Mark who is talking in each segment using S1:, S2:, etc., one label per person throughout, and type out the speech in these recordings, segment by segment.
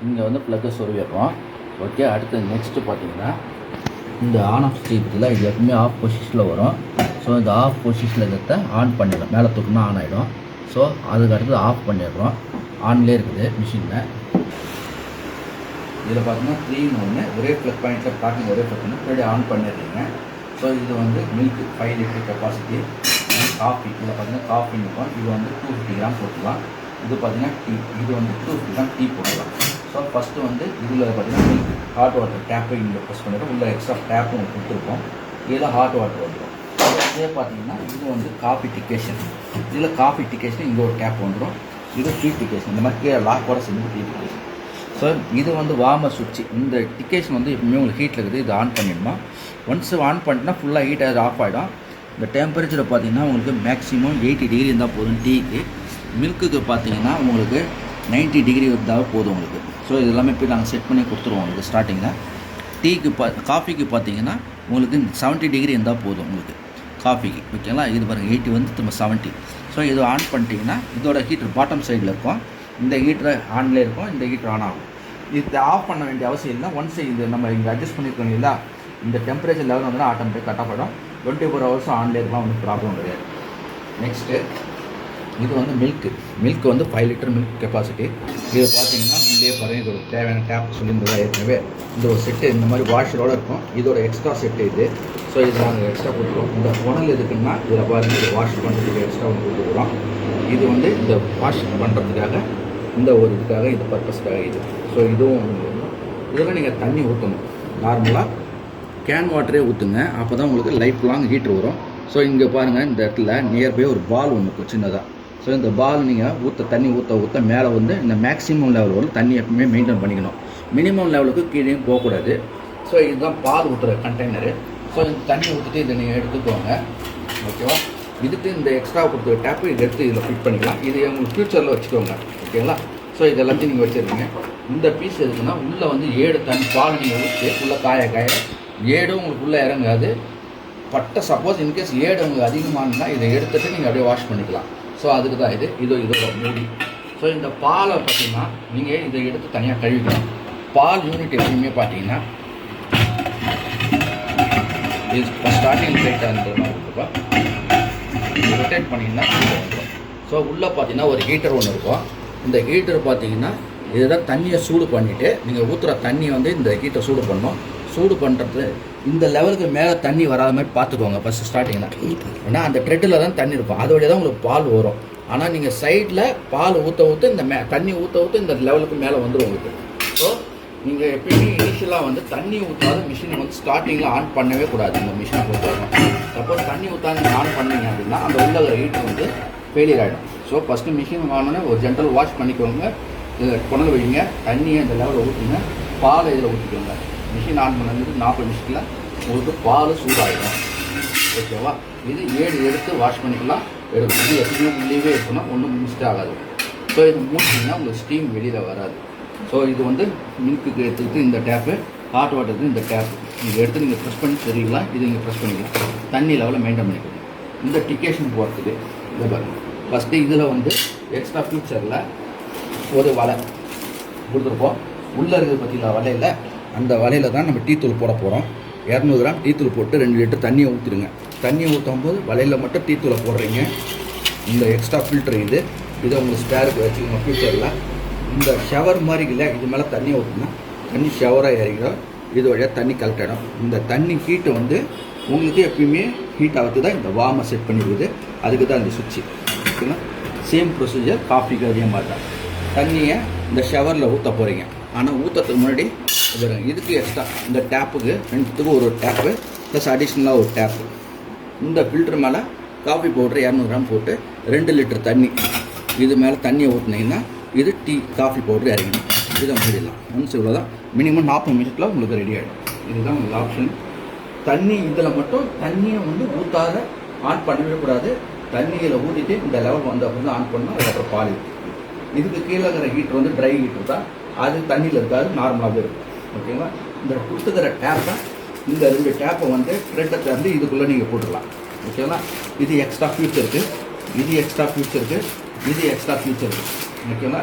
S1: இங்கே வந்து ப்ளக்கை சொருவிடுறோம். ஓகே, அடுத்து நெக்ஸ்ட்டு பார்த்தீங்கன்னா இந்த ஆன் ஆஃப் ஸ்டேஜில் இது எப்பவுமே ஆஃப் பொசிஷனில் வரும். ஸோ இந்த ஆஃப் பொசிஷனில் இருக்கிறத ஆன் பண்ணிடும், மேலே தூக்குனா ஆன் ஆகிடும். ஸோ அதுக்கு அடுத்து ஆஃப் பண்ணிடுறோம். ஆன்லேயே இருக்குது மிஷினில். இதில் பார்த்தீங்கன்னா 3 ஒரே ப்ளக் பாயிண்ட்டில் ஸ்டார்டிங் ஒரே ப்ளக் பண்ணி முன்னாடி ஆன் பண்ணிடுறீங்க. ஸோ இது வந்து மில்க் 5 லிட்டர் கெப்பாசிட்டி. காஃபி இதில் பார்த்தீங்கன்னா காஃபி இருக்கும். இது வந்து 250 கிராம் போட்டுக்கலாம். இது பார்த்தீங்கன்னா டீ, இது வந்து 250 கிராம் டீ போடலாம். ஸோ ஃபஸ்ட்டு வந்து இதில் பார்த்தீங்கன்னா மில்க் ஹாட் வாட்டர் டேப்பை இங்கே ப்ரெஸ் பண்ணிவிட்டு உள்ள எக்ஸ்ட்ரா டேப்பும் உங்களுக்கு கொடுத்துருக்கோம். இதில் ஹாட் வாட்டர் வந்துடும். இதே பார்த்தீங்கன்னா இது வந்து காஃபி டிகேஷன். இதில் காஃபி டிகேஷன் இங்கே ஒரு டேப் வந்துடும். இது டீ டிகேஷன். இந்த மாதிரி கீழே லாக்கோட சேர்ந்து டீ டிகேஷன். ஸோ இது வந்து வார்மர் சுவிட்ச். இந்த டிகேஷன் வந்து எப்பவுமே உங்களுக்கு ஹீட்டில் இருக்குது. இது ஆன் பண்ணிடணும். ஒன்ஸ் ஆன் பண்ணிட்டுனா ஃபுல்லாக ஹீட் ஆகி ஆஃப் ஆகிடும். இந்த டெம்பரேச்சரை பார்த்தீங்கன்னா உங்களுக்கு மேக்ஸிமம் 80 டிகிரி இருந்தால் போதும் டீக்கு. மில்க்குக்கு பார்த்தீங்கன்னா உங்களுக்கு 90 டிகிரி இருந்தால் போதும் உங்களுக்கு. ஸோ இது எல்லாமே போய் நாங்கள் செட் பண்ணி கொடுத்துருவோம் உங்களுக்கு ஸ்டார்டிங்கில். டீக்கு காஃபிக்கு பார்த்தீங்கன்னா உங்களுக்கு 70 டிகிரி இருந்தால் போதும் உங்களுக்கு காஃபிக்கு. ஓகேங்களா, இது பாருங்கள் 80 வந்து திரும்ப 70. ஸோ இது ஆன் பண்ணிட்டீங்கன்னா இதோட ஹீட்டர் பாட்டம் சைடில் இருக்கும். இந்த ஹீட்டர் ஆன்லேயே இருக்கும், இந்த ஹீட்டர் ஆன் ஆகும். இது ஆஃப் பண்ண வேண்டிய அவசியம் இல்லை. ஒன்ஸ் இது நம்ம இங்கே அட்ஜஸ்ட் பண்ணியிருக்கோம் இல்லையா, இந்த டெம்பரேச்சர் லெவல் வந்து ஆட்டோமேட்டிக் கட் ஆஃப் ஆகிடும். 24 ஹவர்ஸும் ஆன்லேயே இருக்கலாம், ஒன்றும் ப்ராப்ளம் கிடையாது. நெக்ஸ்ட்டு இது வந்து மில்க் வந்து 5 லிட்டர் மில்க் கெப்பாசிட்டி. இது பார்த்தீங்கன்னா முன்னே பாருங்கள், இதோட தேவையான டேப் சொல்லியிருந்ததா ஏற்கனவே. இந்த ஒரு செட்டு இந்த மாதிரி வாஷரோடு இருக்கும். இதோட எக்ஸ்ட்ரா செட்டு இது. ஸோ இது நாங்கள் எக்ஸ்ட்ரா கொடுத்துருவோம். இந்த உணல் எதுக்குன்னா இதில் பாருங்கள், இது வாஷ் பண்ணுறதுக்கு எக்ஸ்ட்ரா ஒன்று கொடுத்துருக்குறோம். இது வந்து இந்த வாஷ் பண்ணுறதுக்காக, இந்த ஒரு இதுக்காக, இந்த பர்பஸ்க்காக இது. ஸோ இதுவும் இதெல்லாம் நீங்கள் தண்ணி ஊற்றணும். நார்மலாக கேன் வாட்டரே ஊற்றுங்க, அப்போ தான் உங்களுக்கு லைஃப் லாங் ஹீட்ரு வரும். ஸோ இங்கே பாருங்கள், இந்த இடத்துல நியர்பை ஒரு பால் ஒன்று இருக்கும் சின்னதாக. ஸோ இந்த பால் நீங்கள் தண்ணி ஊற்ற மேலே வந்து இந்த மேக்ஸிமம் லெவல் வரும். தண்ணி எப்பவுமே மெயின்டைன் பண்ணிக்கணும். மினிமம் லெவலுக்கு கீழே போகக்கூடாது. ஸோ இதுதான் பால் ஊற்றுற கண்டெய்னரு. ஸோ இந்த தண்ணி ஊற்றிட்டு இதை நீங்கள் எடுத்துக்கோங்க. ஓகேவா, இதுக்கு இந்த எக்ஸ்ட்ரா கொடுத்த டேப்பு இதை எடுத்து இதில் ஃபிட் பண்ணிக்கலாம். இது உங்களுக்கு ஃப்யூச்சரில் வச்சுக்கோங்க. ஓகேங்களா, ஸோ இது எல்லாத்தையும் நீங்கள் வச்சுருக்கீங்க. இந்த பீஸ் எதுக்குன்னா உள்ளே வந்து 7 தண்ணி பால் நீங்கள் ஊற்றி உள்ளே காய ஏடும் உங்களுக்கு உள்ளே இறங்காது. சப்போஸ் இன்கேஸ் ஏடு உங்களுக்கு அதிகமானதுன்னா இதை எடுத்துகிட்டு நீங்கள் அப்படியே வாஷ் பண்ணிக்கலாம். ஸோ அதுக்கு தான் இதோட மூடி. ஸோ இந்த பாலை பார்த்தீங்கன்னா நீங்கள் இதை எடுத்து தனியாக கழுவிக்கலாம். பால் யூனிட் எப்பயுமே பார்த்தீங்கன்னா இது ஸ்டார்டிங் ரைட்டாக இருந்த மாதிரி இருக்குப்பா. ரொட்டேட் பண்ணிங்கன்னா வந்துடும். ஸோ உள்ளே பார்த்தீங்கன்னா ஒரு ஹீட்டர் ஒன்று இருக்கும். இந்த ஹீட்டர் பார்த்தீங்கன்னா இதுதான் தண்ணியை சூடு பண்ணிவிட்டு நீங்கள் ஊற்றுற தண்ணியை வந்து இந்த ஹீட்டர் சூடு பண்ணணும். சூடு பண்ணுறது இந்த லெவலுக்கு மேலே தண்ணி வராத மாதிரி பார்த்துக்கோங்க ஃபஸ்ட்டு ஸ்டார்டிங்கில். ஏன்னா அந்த ட்ரெட்டில் தான் தண்ணி இருக்கும், அதோடய தான் உங்களுக்கு பால் வரும். ஆனால் நீங்கள் சைடில் பால் ஊற்ற இந்த தண்ணி ஊற்ற இந்த லெவலுக்கு மேலே வந்துடும் உங்களுக்கு. ஸோ நீங்கள் எப்பயுமே இனிஷியலாக வந்து தண்ணி ஊற்றாத மிஷினை வந்து ஸ்டார்டிங்கில் ஆன் பண்ணவே கூடாது. இந்த மிஷினை பொறுத்தவரைக்கும் சப்போஸ் தண்ணி ஊற்றாத நீங்கள் ஆன் பண்ணீங்க அப்படின்னா அந்த உள்ள ஹீட்டர் வந்து ஃபெயிலியர் ஆகிடும். ஸோ ஃபஸ்ட்டு மிஷின் வாங்கினோன்னே ஒரு ஜென்ரல் வாஷ் பண்ணிக்கோங்க. இதில் கொண்டு வைங்க, தண்ணியை இந்த லெவலில் ஊற்றுங்க, பாலை இதில் ஊற்றிக்கோங்க. மிஷின் ஆன் பண்ணது 40 நிமிஷத்தில் உங்களுக்கு பால் சூடாகிடும். ஓகேவா, இது 7 எடுத்து வாஷ் பண்ணிக்கலாம். எடுக்கும் இது எப்பயுமே உள்ளே இருக்கணும், ஒன்றும் மிஸ்டேக் ஆகாது. ஸோ இது மூட்டிங்கன்னா உங்களுக்கு ஸ்டீம் வெளியில் வராது. ஸோ இது வந்து மில்க்குக்கு எடுத்துக்கிட்டு இந்த டேப்பு, ஹாட் வாட்டருக்கு இந்த டேப்பு இது எடுத்து நீங்கள் ப்ரெஸ் பண்ணி தெரிவிக்கலாம். இது நீங்கள் ப்ரெஸ் பண்ணிக்கலாம், தண்ணி லெவலில் மெயின்டைன் பண்ணிக்கலாம். இந்த டிகேஷன் போகிறதுக்கு இதை பாருங்கள். ஃபஸ்ட்டு இதில் வந்து எக்ஸ்ட்ரா ஃபியூச்சரில் ஒரு வலை கொடுத்துருப்போம். உள்ளே இருக்கிறது பார்த்தீங்களா வலையில், அந்த வலையில் தான் நம்ம டீ தூள் போட போகிறோம். 200 கிராம் டீ தூள் போட்டு 2 லிட்டர் தண்ணியை ஊற்றிடுங்க. தண்ணியை ஊற்றும் போது வலையில் மட்டும் டீ தூளை போடுறீங்க. இந்த எக்ஸ்ட்ரா ஃபில்ட்ரு இதை உங்களுக்கு ஸ்பேருக்கு வச்சுக்கோங்க. ஃபியூச்சரில் இந்த ஷவர் மாதிரி இல்லை, இது மேலே தண்ணியை ஊற்றினா தண்ணி ஷவராக இறங்கிடும். இது வழியாக தண்ணி கலெக்ட் ஆகிடும். இந்த தண்ணி ஹீட்டை வந்து உங்களுக்கு எப்பயுமே ஹீட் ஆகிறது தான் இந்த வார்மை செட் பண்ணிடுது. அதுக்கு தான் இந்த சுவிட்சு. ஓகேங்களா, சேம் ப்ரொசீஜர் காஃபிக்கு அதே மாதிரி தான். தண்ணியை இந்த ஷவரில் ஊற்ற போகிறீங்க. ஆனால் ஊற்றுறதுக்கு முன்னாடி இதுக்கு எக்ஸ்ட்ரா இந்த டேப்புக்கு 2த்துக்கு ஒரு டேப்பு ப்ளஸ் அடிஷ்னலாக ஒரு டேப்பு. இந்த ஃபில்ட்ரு மேலே காஃபி பவுட்ரு 200 கிராம் போட்டு 2 லிட்டர் தண்ணி இது மேலே தண்ணியை ஊற்றினீங்கன்னா இது காஃபி பவுட்ரு இறங்கணும். இதை மூடிடலாம். ஒன்ஸ் இவ்வளோ தான். மினிமம் 40 நிமிஷத்தில் உங்களுக்கு ரெடி ஆகிடும். இதுதான் உங்களுக்கு ஆப்ஷன். தண்ணி இதில் மட்டும் தண்ணியை வந்து ஊற்றாத ஆன் பண்ணவே கூடாது. தண்ணியில் ஊற்றிட்டு இந்த லெவல் வந்து அப்படி தான் ஆன் பண்ணணும். அதுக்கப்புறம் பால் இதுக்கு கீழே இருக்கிற ஹீட்ரு வந்து ட்ரை ஹீட்ரு தான், அது தண்ணியில் இருக்காது, நார்மலாகவே இருக்கும். ஓகேங்களா, இந்த கொடுத்துக்கிற டேப்பை இந்த 2 டேப்பை வந்து த்ரெட்டை திறந்து இதுக்குள்ளே நீங்கள் போட்டுடலாம். ஓகேங்களா, இது எக்ஸ்ட்ரா ஃபியூச்சருக்கு, இது எக்ஸ்ட்ரா ஃபியூச்சருக்கு, இது எக்ஸ்ட்ரா ஃபியூச்சருக்கு. ஓகேவா?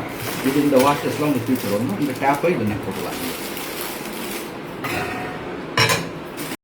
S1: இது இந்த வாஷஸ்லாம் உங்களுக்கு ஃபியூச்சர் வரணும். இந்த டேப்பை இதில் நீங்கள் போட்டுக்கலாம்.